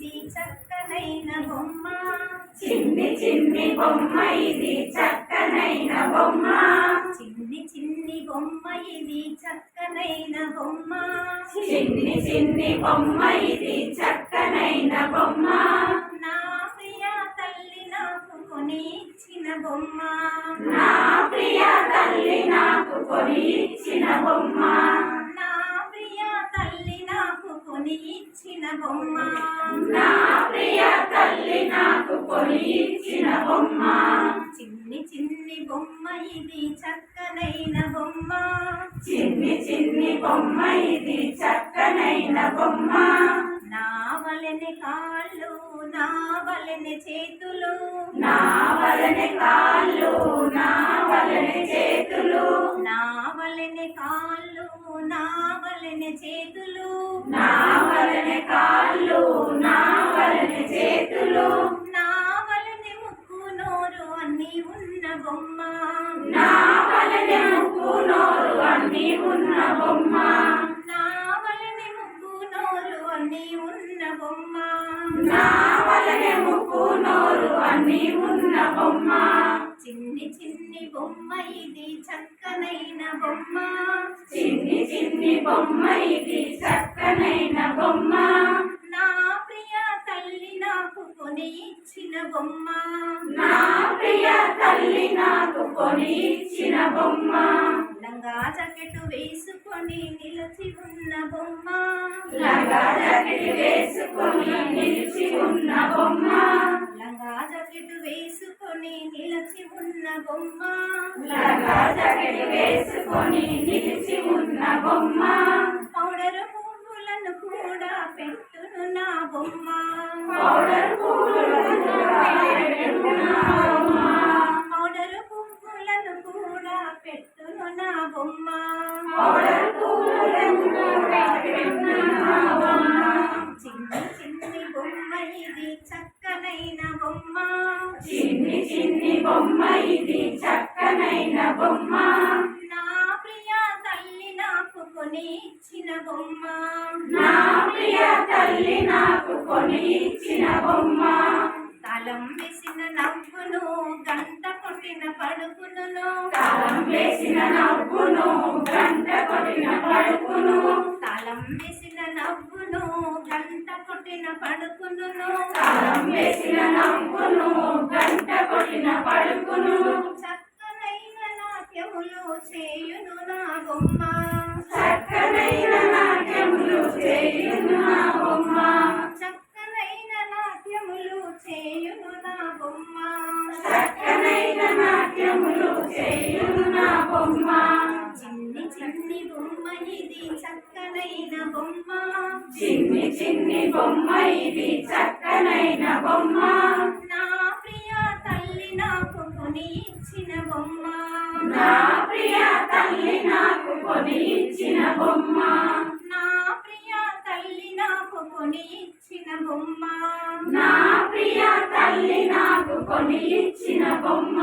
ఇది చక్కనైన బొమ్మ. చిన్ని చిన్ని బొమ్మ ఇది చక్కనైన బొమ్మ. చిన్ని చిన్ని బొమ్మ ఇది చక్కనైన బొమ్మ. చిన్ని చిన్ని బొమ్మ ఇది చక్కనైన బొమ్మ. నా ప్రియ తల్లి నాకు కొని ఇచ్చిన బొమ్మ. నా ప్రియ తల్లి నాకు కొని ఇచ్చిన బొమ్మ. నా ప్రియ తల్లి నాకు కొని ఇచ్చిన బొమ్మ. నా ప్రియ తల్లి నాకు కొని ఇచ్చిన బొమ్మ. చిన్ని చిన్ని బొమ్మ ఇది చక్కనైన బొమ్మ. చిన్ని చిన్ని బొమ్మ ఇది చక్కనైన బొమ్మ. నా వలెనే కాళ్ళు నా వలెనే చేతులు. నా వలెనే కాళ్ళు నా వలెనే చేతులు. నా వలెనే కాళ్ళు నా వలెనే చేతులు. నా వలెనే కాళ్ళు నా వలెనే చేతులు. నా వలెనే ముక్కు నోరు అన్నీ ఉన్న బొమ్మ. నా వలెనే ముక్కు నోరు అన్నీ ఉన్న బొమ్మ. నా వలెనే ముక్కు నోరు అన్నీ ఉన్న బొమ్మ. నా వలెనే ముక్కు నోరు అన్నీ ఉన్న బొమ్మ. చిన్ని చిన్ని బొమ్మ ఇది చక్కనైన బొమ్మ. చిన్ని చిన్ని బొమ్మ ఇది చక్కనైన బొమ్మ. నా ప్రియ తల్లి నాకు కొని ఇచ్చిన బొమ్మ. నా ప్రియ తల్లి నాకు కొని ఇచ్చిన బొమ్మ. లంగా జాకెట్ వేసుకొని నిలిచి ఉన్న బొమ్మ. లంగా జాకెట్ వేసుకొని నిలిచి ఉన్న బొమ్మ. లంగా జాకెట్ వేసుకొని నిలిచి ఉన్న బొమ్మ. లంగా జాకెట్ వేసుకొని నిలిచి ఉన్న బొమ్మ. పౌడరు పువ్వులను కూడా పెట్టును నా బొమ్మ. పౌడర్ పువ్వులను పెట్టును నా బొమ్మ. పౌడరు పువ్వులను కూడా పెట్టును నా బొమ్మ. పౌడర్ పువ్వులను పెట్టును నా బొమ్మ. చిన్ని చిన్ని బొమ్మ ఇది చక్కనైన బొమ్మ. చిన్ని చిన్ని బొమ్మ ఇది చక్కనైన బొమ్మ. నా ప్రియ తల్లి నాకు కొని ఇచ్చిన బొమ్మ. నా ప్రియ తల్లి నాకు కొని ఇచ్చిన బొమ్మ. తాళం వేసిన నవ్వును గంట కొట్టిన పడుకును. తాళం వేసిన నవ్వును గంట కొట్టిన పడుకును. తాళం వేసిన నవ్వును గంట కొట్టిన పడుకును. తాళం వేసిన నవ్వును గంట కొట్టిన పడుకును. చక్కనైన నాట్యములు చేయును నా బొమ్మ. చక్కనైన నాట్యములు చేయును నా బొమ్మ. చక్కనైన నాట్యములు చేయును నా బొమ్మ. చక్కనైన నాట్యములు చేయును నా బొమ్మ. చిన్ని చిన్ని బొమ్మ ఇది చక్కనైన బొమ్మ. చిన్ని చిన్ని బొమ్మ ఇది చక్కనైన బొమ్మ. నా ప్రియ తల్లి నాకు కొని ఇచ్చిన బొమ్మ. నా ప్రియ తల్లి నాకు కొని ఇచ్చిన బొమ్మ. నా ప్రియ తల్లి నాకు కొని ఇచ్చిన బొమ్మ. నా ప్రియ తల్లి నాకు కొని ఇచ్చిన బొమ్మ.